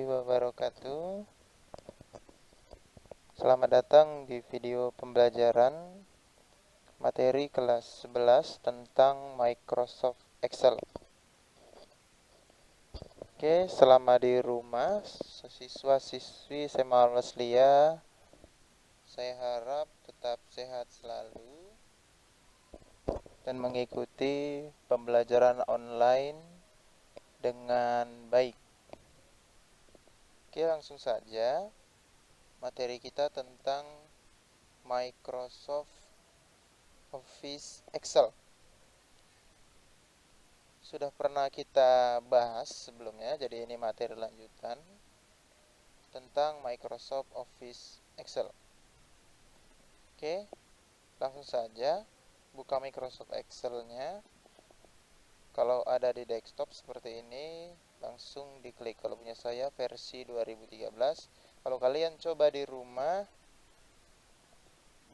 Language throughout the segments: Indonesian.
wabarakatuh. Selamat datang di video pembelajaran materi kelas 11 tentang Microsoft Excel. Oke, selama di rumah, siswa-siswi SMA Leslia, saya harap tetap sehat selalu dan mengikuti pembelajaran online dengan baik. Oke, langsung saja. Materi kita tentang Microsoft Office Excel. Sudah pernah kita bahas sebelumnya, jadi ini materi lanjutan tentang Microsoft Office Excel. Oke, langsung saja buka Microsoft Excel-nya. Kalau ada di desktop seperti ini, langsung diklik. Kalau punya saya versi 2013. Kalau kalian coba di rumah,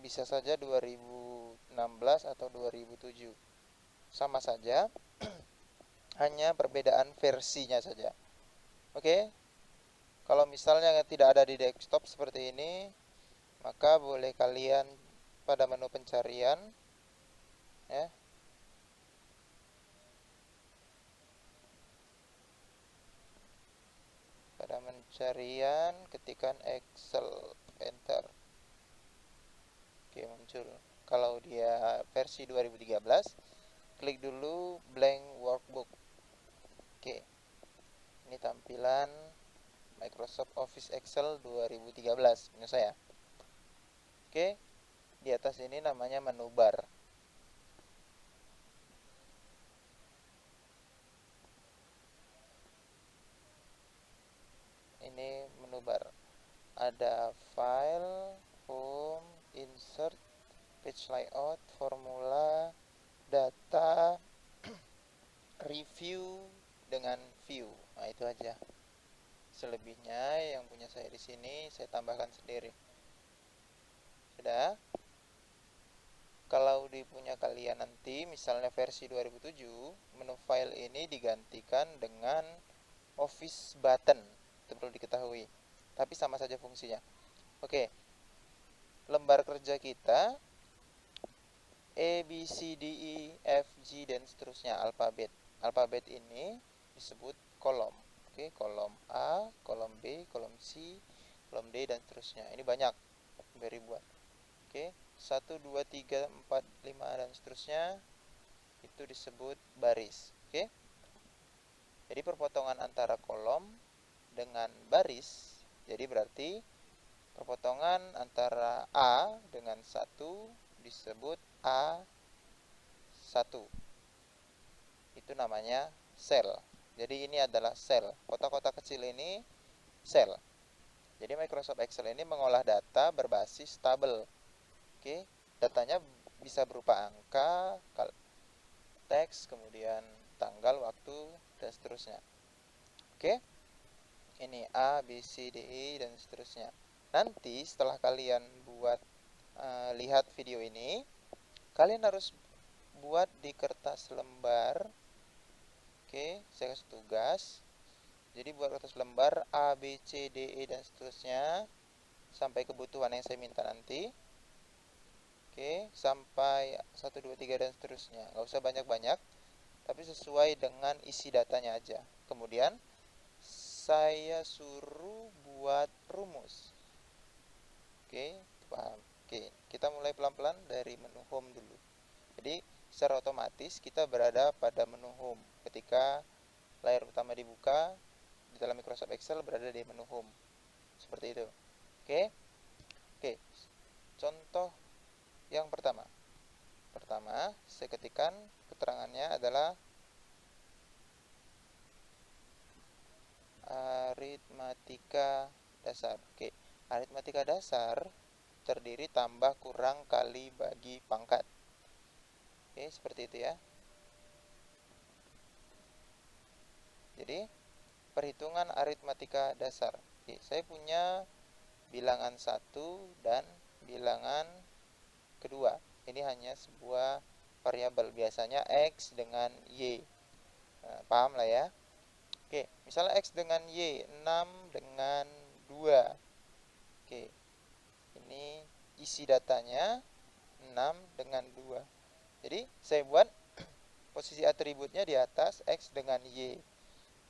bisa saja 2016 atau 2007. Sama saja, hanya perbedaan versinya saja. Oke, kalau misalnya tidak ada di desktop seperti ini, maka boleh kalian pada menu pencarian, ya, pada pencarian ketikkan Excel, enter. Oke, muncul. Kalau dia versi 2013, klik dulu blank workbook. Oke, ini tampilan Microsoft Office Excel 2013 punya saya. Oke, di atas ini namanya menu bar. Ini menu bar. Ada file, home, insert, page layout, formula, data, review dengan view. Nah, itu aja. Selebihnya yang punya saya di sini saya tambahkan sendiri. Sudah? Kalau di punya kalian nanti misalnya versi 2007, menu file ini digantikan dengan Office button. Itu perlu diketahui. Tapi sama saja fungsinya. Oke. Lembar kerja kita A, B, C, D, E, F, G, dan seterusnya, alfabet. Alfabet ini disebut kolom. Oke, kolom A, kolom B, kolom C, kolom D, dan seterusnya. Ini banyak, beribuan. Oke, 1, 2, 3, 4, 5, dan seterusnya. Itu disebut baris. Oke, jadi perpotongan antara kolom dengan baris. Jadi berarti perpotongan antara A dengan 1 disebut A1. Itu namanya sel. Jadi ini adalah sel. Kotak-kotak kecil ini sel. Jadi Microsoft Excel ini mengolah data berbasis tabel. Oke, datanya bisa berupa angka, teks, kemudian tanggal, waktu, dan seterusnya. Oke, ini A, B, C, D, E, dan seterusnya. Nanti setelah kalian buat lihat video ini, kalian harus buat di kertas lembar. Oke, saya kasih tugas. Jadi buat kertas lembar A, B, C, D, E, dan seterusnya sampai kebutuhan yang saya minta nanti. Oke, sampai 1, 2, 3, dan seterusnya. Nggak usah banyak-banyak, tapi sesuai dengan isi datanya aja. Kemudian saya suruh buat rumus. Oke, paham? Oke, kita mulai pelan-pelan dari menu home dulu. Jadi secara otomatis kita berada pada menu home. Ketika layar pertama dibuka di dalam Microsoft Excel berada di menu home. Seperti itu. Oke. Oke. Contoh yang pertama. Pertama, saya ketikkan keterangannya adalah aritmatika dasar. Oke. Aritmatika dasar terdiri tambah, kurang, kali, bagi, pangkat. Oke, seperti itu ya. Jadi, perhitungan aritmatika dasar. Oke, saya punya bilangan 1 dan bilangan kedua. Ini hanya sebuah variabel, biasanya X dengan Y. Nah, paham lah ya. Oke, misalnya X dengan Y, 6 dengan 2. Oke, ini isi datanya 6 dengan 2. Jadi saya buat posisi atributnya di atas X dengan Y.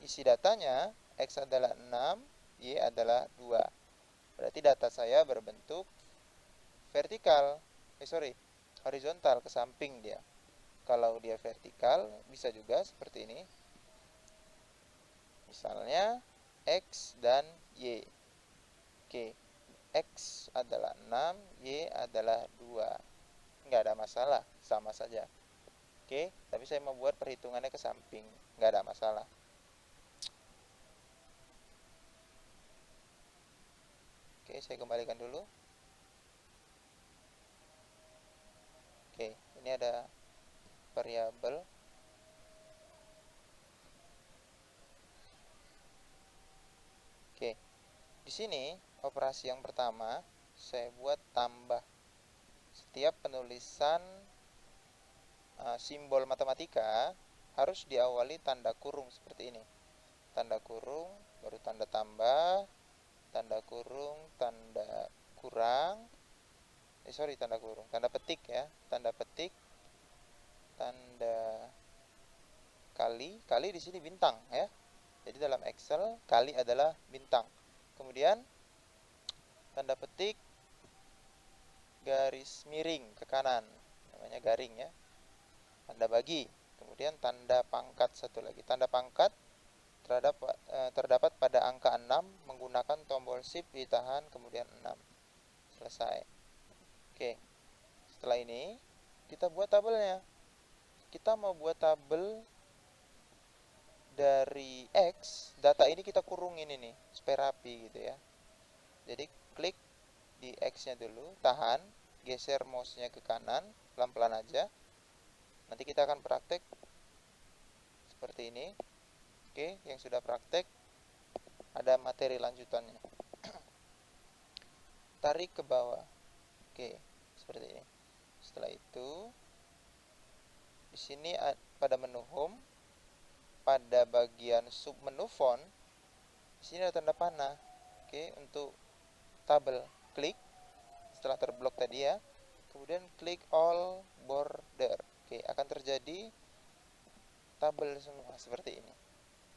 Isi datanya X adalah 6, Y adalah 2. Berarti data saya berbentuk vertikal. Horizontal ke samping dia. Kalau dia vertikal bisa juga seperti ini. Misalnya X dan Y. Oke, X adalah 6, Y adalah 2. Nggak ada masalah, sama saja. Oke, tapi saya mau buat perhitungannya ke samping. Nggak ada masalah. Oke, saya kembalikan dulu. Oke, ini ada variabel. Oke, di sini operasi yang pertama saya buat tambah. Setiap penulisan simbol matematika harus diawali tanda kurung seperti ini. Tanda kurung, baru tanda tambah, tanda kurung, tanda kurang. Tanda kurung, tanda petik ya, tanda petik, tanda kali di sini bintang ya. Jadi dalam Excel kali adalah bintang. Kemudian tanda petik garis miring ke kanan, namanya garing ya. Tanda bagi. Kemudian tanda pangkat satu lagi. Tanda pangkat terdapat pada angka 6 menggunakan tombol shift ditahan kemudian 6. Selesai. Oke. Setelah ini kita buat tabelnya. Kita mau buat tabel dari X, data ini kita kurungin ini supaya rapi gitu ya. Jadi klik di X-nya dulu, tahan, geser mouse-nya ke kanan, pelan-pelan aja. Nanti kita akan praktek seperti ini. Oke, yang sudah praktek ada materi lanjutannya. Tarik ke bawah. Oke, seperti ini. Setelah itu di sini pada menu home, pada bagian sub menu font, di sini ada tanda panah. Oke, untuk tabel, klik setelah terblok tadi ya. Kemudian klik all border. Oke, akan terjadi tabel semua seperti ini.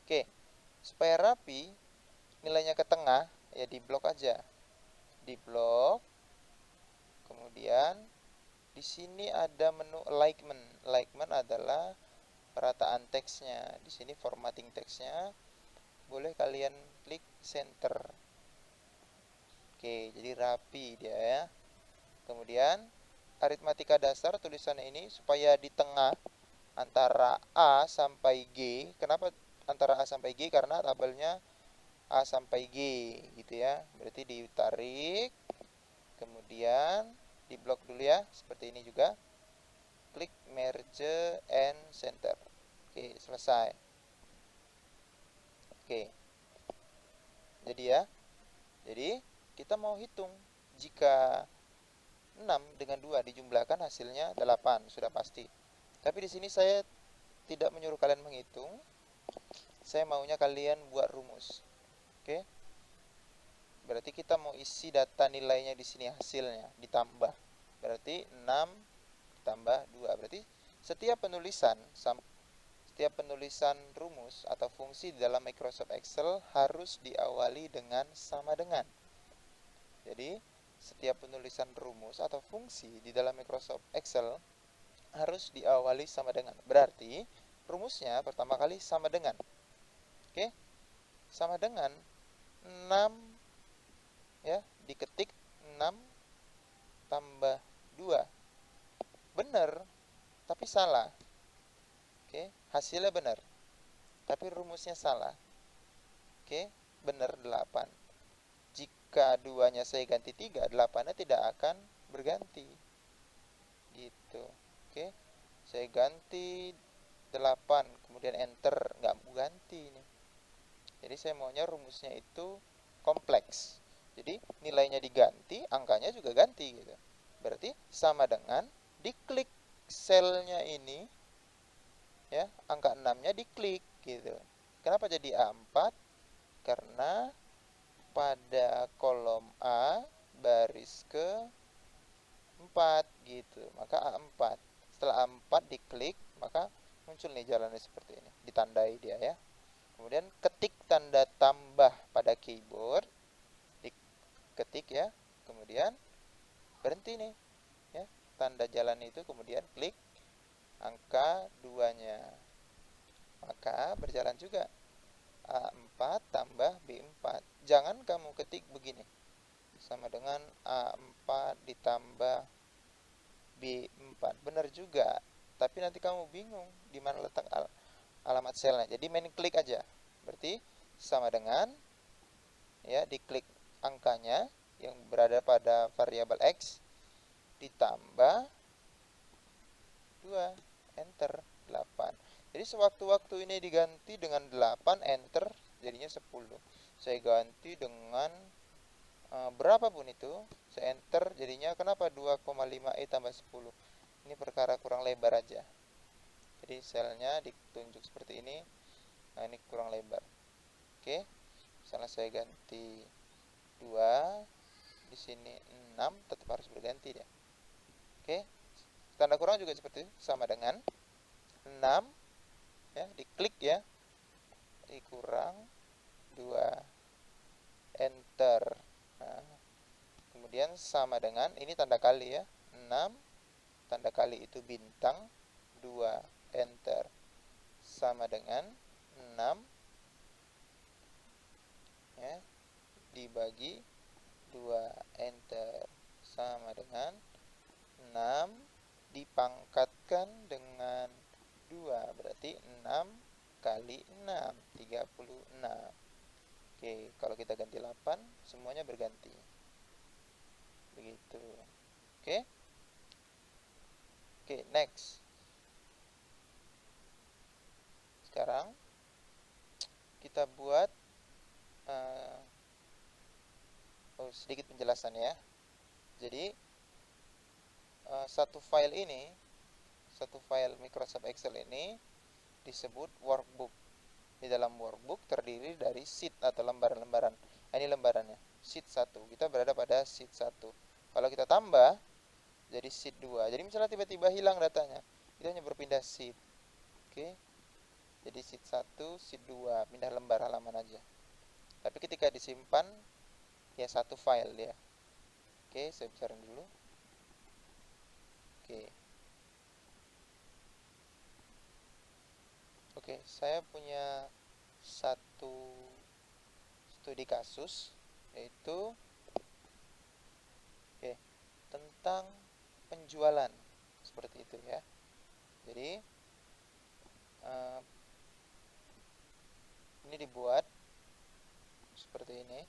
Oke, supaya rapi, nilainya ke tengah ya di blok aja. Di blok. Kemudian di sini ada menu alignment. Alignment adalah perataan teksnya. Di sini formatting teksnya. Boleh kalian klik center. Oke, jadi rapi dia ya. Kemudian aritmatika dasar tulisannya ini supaya di tengah antara A sampai G. Kenapa antara A sampai G? Karena tabelnya A sampai G gitu ya. Berarti ditarik. Kemudian di blok dulu ya, seperti ini juga. Klik merge and center. Oke, selesai. Oke. Jadi ya. Jadi kita mau hitung jika 6 dengan 2 dijumlahkan hasilnya 8, sudah pasti. Tapi di sini saya tidak menyuruh kalian menghitung. Saya maunya kalian buat rumus. Oke. Berarti kita mau isi data nilainya di sini hasilnya ditambah. Berarti 6 ditambah 2. Berarti setiap penulisan rumus atau fungsi di dalam Microsoft Excel harus diawali dengan sama dengan. Jadi, setiap penulisan rumus atau fungsi di dalam Microsoft Excel harus diawali sama dengan. Berarti, rumusnya pertama kali sama dengan. Oke? Sama dengan 6 ya, diketik 6 tambah 2. Benar, tapi salah. Oke, hasilnya benar. Tapi rumusnya salah. Oke, benar 8. Jika 2-nya saya ganti 3, 8-nya tidak akan berganti. Gitu. Oke. Saya ganti 8, kemudian enter, nggak mau ganti ini. Jadi saya maunya rumusnya itu kompleks. Jadi nilainya diganti, angkanya juga ganti gitu. Berarti sama dengan diklik selnya ini ya, angka 6-nya diklik gitu. Kenapa jadi A4? Karena pada kolom A baris ke 4 gitu. Maka A4. Setelah A4 diklik, maka muncul nih jalannya seperti ini. Ditandai dia ya. Kemudian ketik tanda tambah pada keyboard. Diketik ya. Kemudian berhenti nih ya. Tanda jalan itu kemudian klik angka 2-nya. Maka berjalan juga. A4 tambah B4. Jangan kamu ketik begini. Sama dengan A4 ditambah B4. Benar juga. Tapi nanti kamu bingung di mana letak alamat selnya. Jadi main klik aja. Berarti sama dengan ya diklik angkanya yang berada pada variabel X ditambah 2, enter 8. Jadi sewaktu-waktu ini diganti dengan 8, enter jadinya 10. Saya ganti dengan berapapun itu, saya enter jadinya kenapa 2,5E tambah 10. Ini perkara kurang lebar aja. Jadi selnya ditunjuk seperti ini. Nah, ini kurang lebar. Oke. Misalnya saya ganti 2, di sini 6, tetap harus berganti ya. Oke. Tanda kurang juga seperti itu, sama dengan 6 ya, diklik ya. Dikurang 2, enter. Nah, kemudian sama dengan ini tanda kali ya. 6 tanda kali itu bintang, 2, enter. Sama dengan 6 ya, dibagi 2, enter. Sama dengan 6 dipangkatkan dengan 2. Berarti 6 kali 6, 36. Oke, kalau kita ganti 8, semuanya berganti. Begitu. Oke. Oke, next. Sekarang kita buat sedikit penjelasan ya. Jadi satu file Microsoft Excel ini disebut workbook. Di dalam workbook terdiri dari sheet atau lembaran-lembaran. Ini lembarannya, sheet 1. Kita berada pada sheet 1. Kalau kita tambah jadi sheet 2. Jadi misalnya tiba-tiba hilang datanya, kita hanya berpindah sheet. Oke. Jadi sheet 1, sheet 2, pindah lembar halaman aja. Tapi ketika disimpan ya satu file dia. Oke, saya besarin dulu. Oke, saya punya satu studi kasus yaitu tentang penjualan seperti itu ya. Jadi ini dibuat seperti ini.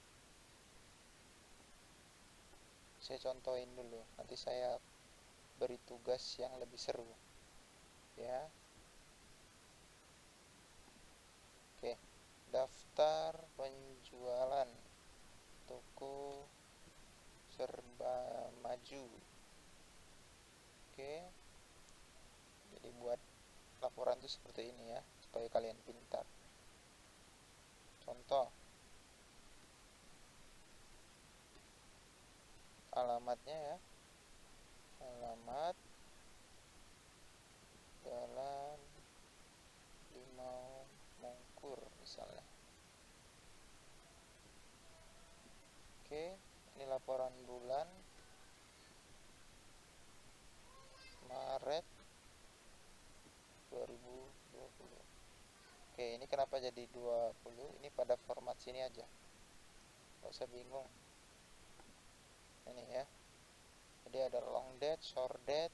Saya contohin dulu, nanti saya beri tugas yang lebih seru ya. Oke, daftar penjualan toko serba maju. Oke, jadi buat laporan itu seperti ini ya, supaya kalian pintar. Contoh, alamatnya ya, alamat Jalan Limau Mongkur misalnya. Oke, ini laporan bulan Maret 2020. Oke, ini kenapa jadi 20? Ini pada format sini aja, gak usah bingung. Ini ya, jadi ada long date, short date,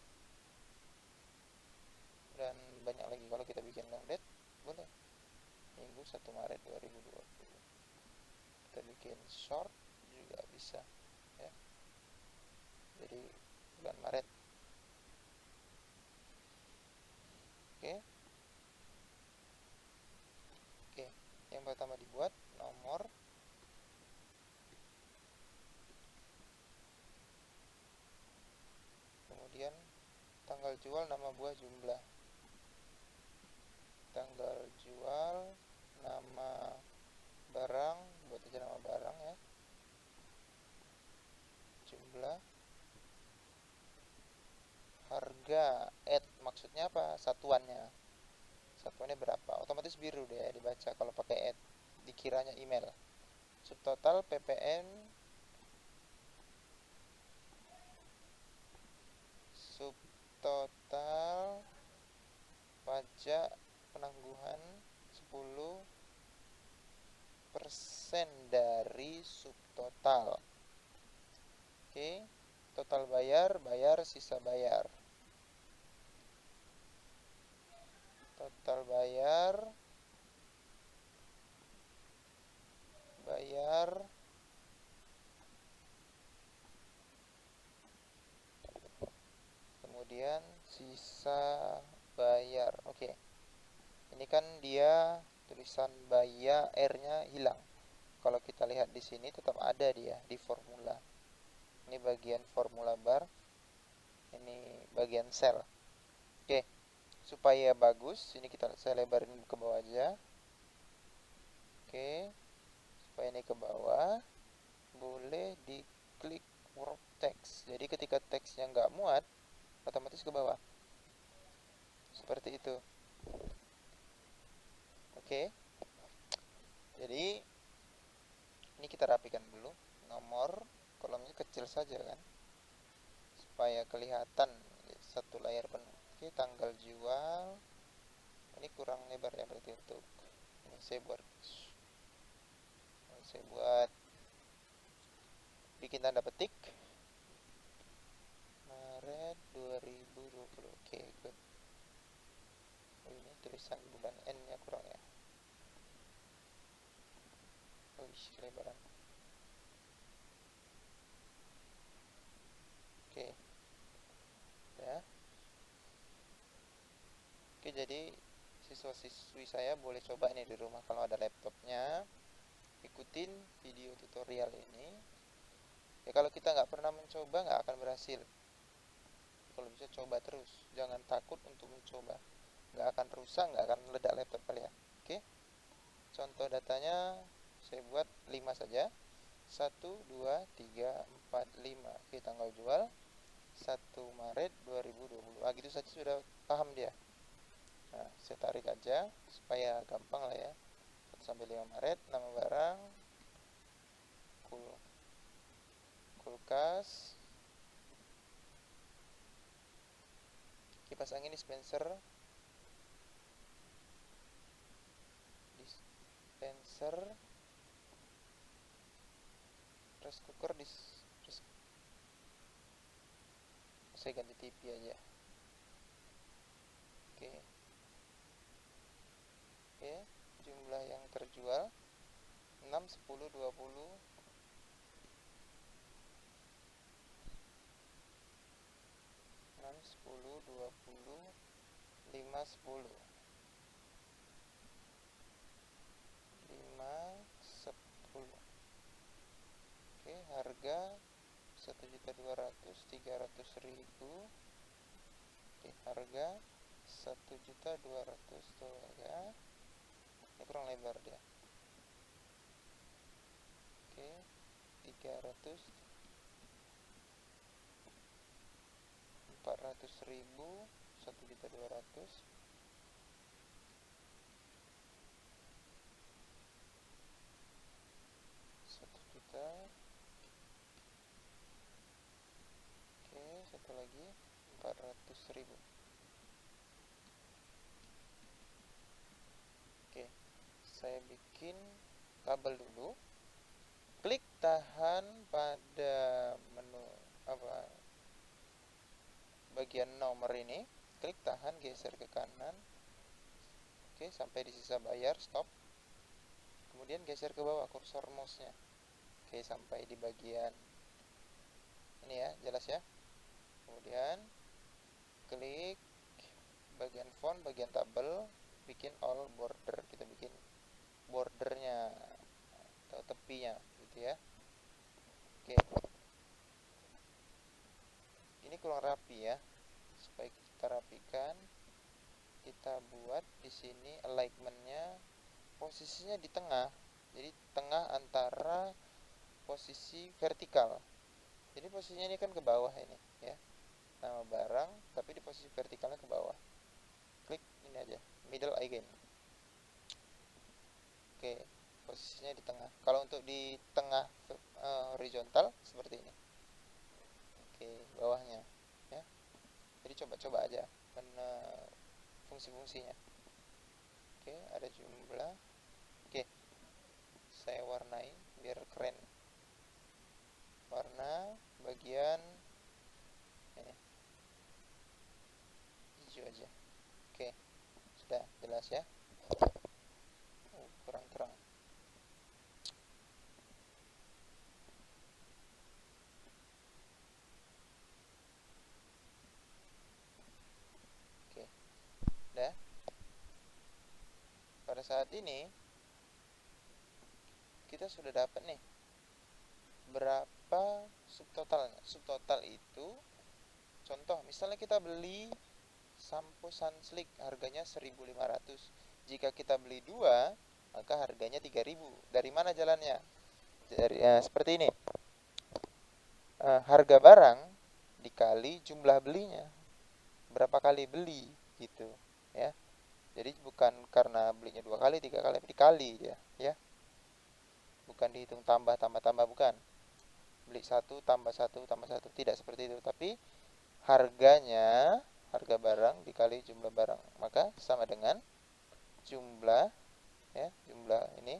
dan banyak lagi. Kalau kita bikin long date boleh minggu 1 Maret 2020. Kita bikin short juga bisa ya, jadi bulan Maret. Oke, yang pertama dibuat nomor, kemudian tanggal jual, nama buah, jumlah. Tanggal jual, nama barang, buat aja nama barang ya, jumlah, harga, add maksudnya apa, satuannya berapa, otomatis biru deh dibaca kalau pakai add, dikiranya email. Subtotal PPN, subtotal pajak penangguhan 10% dari subtotal. Oke, total bayar sisa bayar. Total bayar kemudian sisa bayar. Oke, ini kan dia tulisan bayar R-nya hilang. Kalau kita lihat di sini tetap ada dia di formula. Ini bagian formula bar, ini bagian sel. Oke, supaya bagus, ini saya lebarin ke bawah aja. Oke, supaya ini ke bawah, boleh diklik work text. Jadi ketika teksnya nggak muat, otomatis ke bawah. Seperti itu. Oke. Jadi ini kita rapikan dulu. Nomor kolomnya kecil saja kan, supaya kelihatan satu layar penuh. Oke, tanggal jual. Ini kurang lebar ya berarti untuk ini saya buat bikin tanda petik Maret 2020. Oke, good. Oh, ini tulisan bulan N nya kurang ya. Oh, lebaran. Oke. Ya. Oke, jadi siswa-siswi saya boleh coba nih di rumah kalau ada laptopnya, ikutin video tutorial ini. Ya kalau kita nggak pernah mencoba nggak akan berhasil. Kalau bisa coba terus, jangan takut untuk mencoba. Nggak akan rusak, nggak akan meledak laptop kalian. Oke, contoh datanya saya buat 5 saja. 1, 2, 3, 4, 5. Oke, tanggal jual 1 Maret 2020. Ah, gitu saja sudah paham dia. Nah, saya tarik aja supaya gampang lah ya. 1 sampai 5 Maret, nama barang, kulkas, kipas angin dispenser, rice cooker, saya ganti TV aja. Oke. Oke, jumlah yang terjual 6, 10, 20, 6, 10, 20, 5, 10, 5, 10. Oke, harga 1.200.000, 300.000. Oke, harga 1.200.000 tuh ya. Ini kurang lebar dia. Oke, 300, 400.000, 1.200.000. Oke, satu lagi 400.000. Oke, saya bikin tabel dulu. Klik tahan pada menu bagian nomor ini. Klik tahan, geser ke kanan. Oke, sampai di sisa bayar, stop. Kemudian geser ke bawah kursor mouse-nya. Oke, sampai di bagian ini ya, jelas ya. Kemudian klik bagian font, bagian tabel, bikin all border. Kita bikin bordernya atau tepinya gitu ya. Oke, ini kurang rapi ya. Supaya kita rapikan, kita buat di sini alignmentnya posisinya di tengah. Jadi tengah antara posisi vertikal. Jadi posisinya ini kan ke bawah ini ya. Nama barang tapi di posisi vertikalnya ke bawah. Klik ini aja, middle again. Oke, posisinya di tengah. Kalau untuk di tengah horizontal seperti ini. Oke, bawahnya ya. Jadi coba-coba aja fungsi-fungsinya. Oke, ada jumlah. Oke, saya warnai biar keren. Warna bagian ini hijau aja. Oke, sudah jelas ya. Kurang terang. Oke, udah. Pada saat ini kita sudah dapat nih berapa subtotalnya. Subtotal itu contoh, misalnya kita beli sampo Sunslick harganya 1.500. Jika kita beli 2, maka harganya 3.000. Dari mana jalannya? Dari seperti ini. Harga barang dikali jumlah belinya. Berapa kali beli gitu, ya. Jadi bukan karena belinya 2 kali, 3 kali, dikali dia, ya. Bukan dihitung tambah tambah tambah, bukan. Beli 1 tambah 1 tambah 1, tidak seperti itu, tapi harganya, harga barang dikali jumlah barang, maka sama dengan jumlah, ya, jumlah ini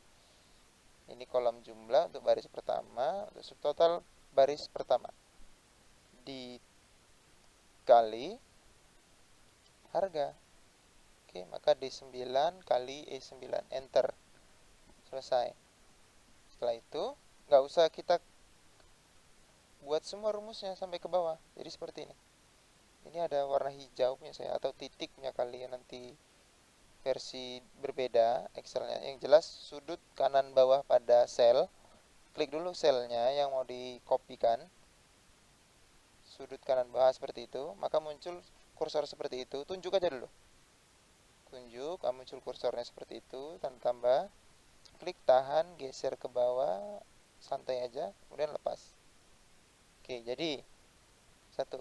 kolom jumlah untuk baris pertama, untuk subtotal baris pertama dikali harga. Oke, maka D9 kali E9, enter, selesai. Setelah itu nggak usah kita buat semua rumusnya sampai ke bawah, jadi seperti ini. Ini ada warna hijau punya saya, atau titik punya kalian nanti versi berbeda Excelnya. Yang jelas sudut kanan bawah pada sel, klik dulu selnya yang mau dikopikan, sudut kanan bawah seperti itu, maka muncul kursor seperti itu, tunjuk aja dulu, tunjuk, muncul kursornya seperti itu, tanda tambah, klik tahan, geser ke bawah, santai aja, kemudian lepas. Oke, jadi satu,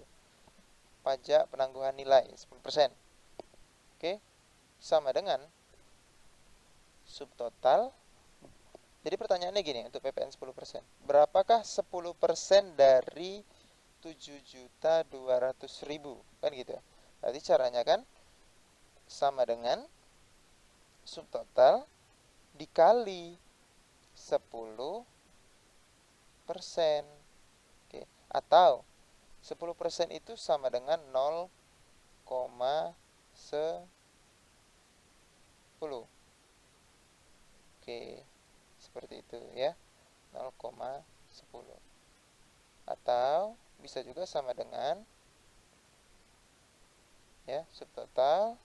pajak penangguhan nilai 10%. Oke, sama dengan subtotal. Jadi pertanyaannya gini, untuk PPN 10%, berapakah 10% dari 7.200.000? Kan gitu. Berarti caranya kan sama dengan subtotal dikali 10%. Oke, atau 10% itu sama dengan 0,10. Oke, seperti itu ya, 0,10. Atau bisa juga sama dengan, ya, subtotal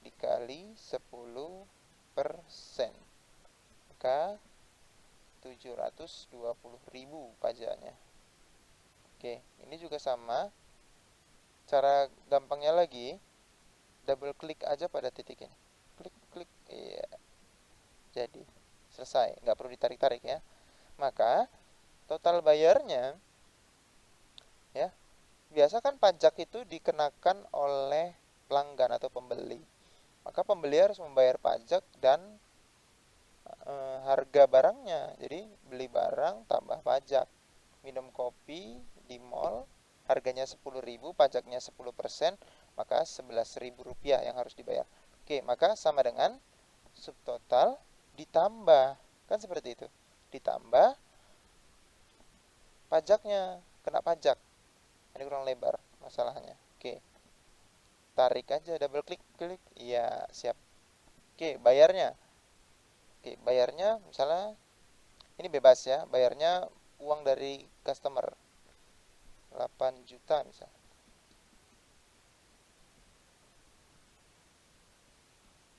dikali 10%, maka 720.000 pajaknya. Oke, ini juga sama. Cara gampangnya lagi, double klik aja pada titik ini. Klik, klik, iya. Jadi, selesai. Nggak perlu ditarik-tarik ya. Maka, total bayarnya, ya, biasa kan pajak itu dikenakan oleh pelanggan atau pembeli. Maka pembeli harus membayar pajak dan harga barangnya. Jadi beli barang tambah pajak. Minum kopi di mall harganya 10.000, pajaknya 10%, maka 11.000 rupiah yang harus dibayar. Oke, maka sama dengan subtotal ditambah, kan seperti itu, ditambah pajaknya, kena pajak. Ini kurang lebar masalahnya. Oke, tarik aja, double klik, klik, iya, siap. Oke, bayarnya. Oke, bayarnya misalnya ini bebas ya, bayarnya uang dari customer 8 juta misalnya.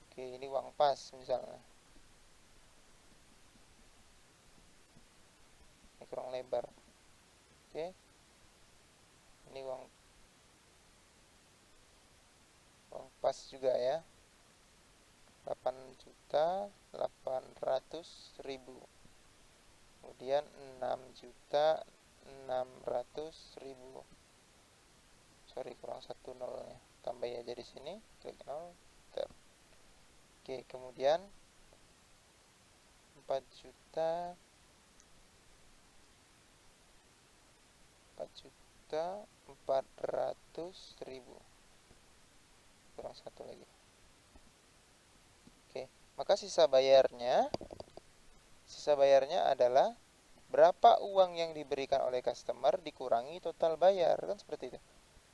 Oke, ini uang pas misalnya. Ini kurang lebar. Oke, ini uang pas juga ya, 8 juta. 5.800.000. Kemudian 6.600.000. Sorry, kurang satu nolnya. Tambah aja di sini, klik 0. Oke, kemudian 4.400.000. Kurang satu lagi. Oke, maka sisa bayarnya adalah berapa uang yang diberikan oleh customer dikurangi total bayar, kan seperti itu.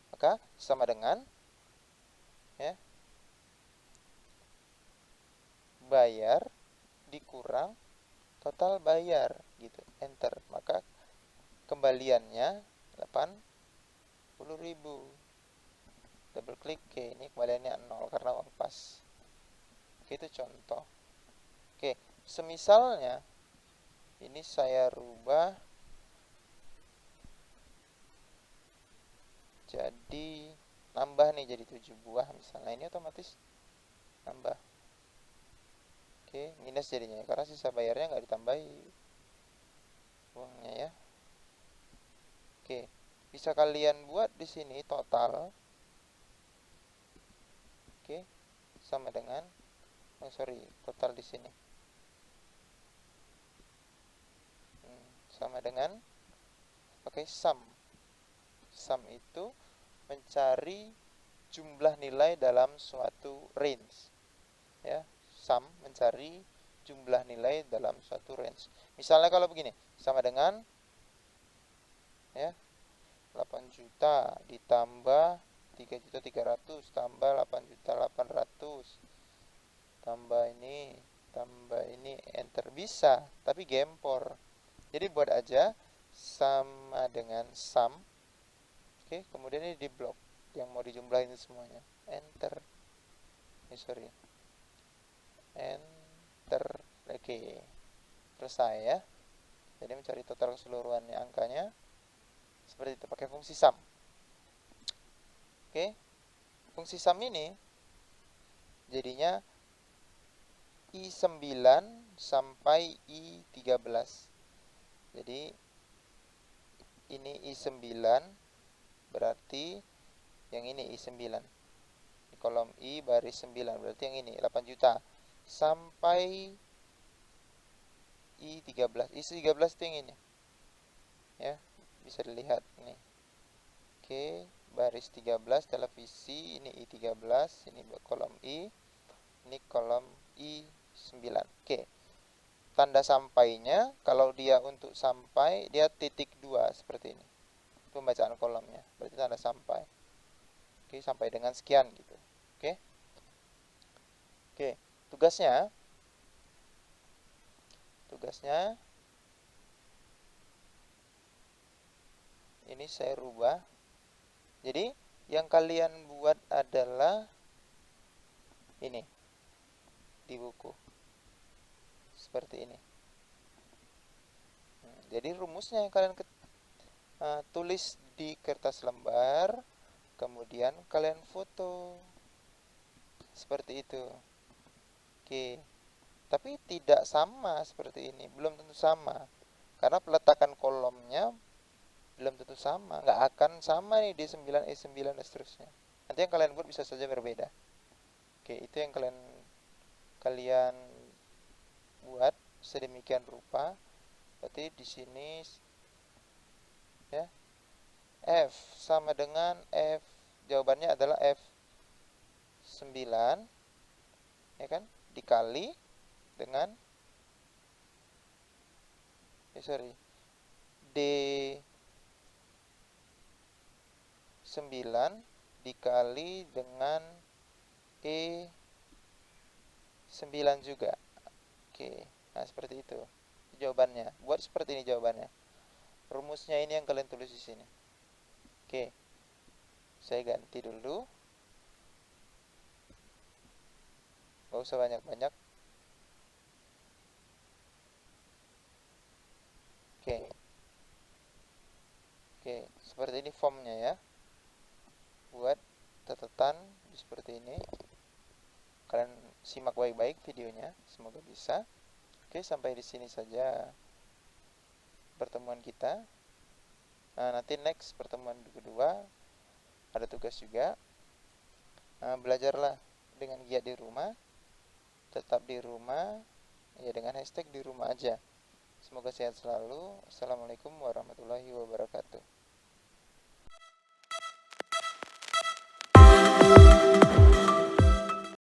Maka sama dengan ya, bayar dikurang total bayar gitu. Enter. Maka kembaliannya 80.000. Double klik. Oke, ini kembaliannya 0 karena uang pas. Oke, itu contoh. Oke, semisalnya ini saya rubah jadi nambah nih jadi 7 buah misalnya, ini otomatis nambah. Oke, minus jadinya karena sisa bayarnya nggak ditambahi uangnya ya. Oke, bisa kalian buat di sini total. Oke, sama dengan total di sini sama dengan pakai sum. Sum itu mencari jumlah nilai dalam suatu range ya. Sum mencari jumlah nilai dalam suatu range. Misalnya kalau begini, sama dengan ya 8 juta ditambah 3.300.000 tambah 8.800.000 tambah ini enter, bisa, tapi gempor. Jadi buat aja sama dengan sum. Oke, kemudian ini di blok yang mau dijumlahin semuanya, enter. Enter. Oke, selesai ya. Jadi mencari total keseluruhannya angkanya seperti itu pakai fungsi sum. Oke, fungsi sum ini jadinya I9 sampai I13. Jadi ini I9 berarti yang ini I9. Di kolom I baris 9 berarti yang ini 8 juta sampai I13. I13 itu yang ini. Ya, bisa dilihat nih. Oke, baris 13 televisi, ini I13, ini kolom I, ini kolom I9. Oke. Tanda sampainya kalau dia untuk sampai dia titik 2 seperti ini. Pembacaan kolomnya berarti tanda sampai. Oke, sampai dengan sekian gitu. Oke. Oke, tugasnya ini saya rubah. Jadi yang kalian buat adalah ini di buku seperti ini. Jadi rumusnya yang kalian tulis di kertas lembar, kemudian kalian foto seperti itu. Oke, tapi tidak sama seperti ini, belum tentu sama karena peletakan kolomnya belum tentu sama, nggak akan sama nih D9, E9 dan seterusnya. Nanti yang kalian buat bisa saja berbeda. Oke, itu yang kalian buat sedemikian rupa. Berarti di sini ya F sama dengan F, jawabannya adalah F9 ya kan, dikali dengan D9 dikali dengan E9 juga. Oke, nah seperti itu jawabannya. Buat seperti ini jawabannya. Rumusnya ini yang kalian tulis di sini. Oke, saya ganti dulu. Gak usah banyak-banyak. Oke, seperti ini formnya ya. Buat catatan seperti ini. Kalian simak baik-baik videonya, semoga bisa. Oke, sampai di sini saja pertemuan kita. Nah, nanti next pertemuan kedua ada tugas juga. Nah, belajarlah dengan giat di rumah, tetap di rumah, ya dengan hashtag di rumah aja. Semoga sehat selalu. Assalamualaikum warahmatullahi wabarakatuh.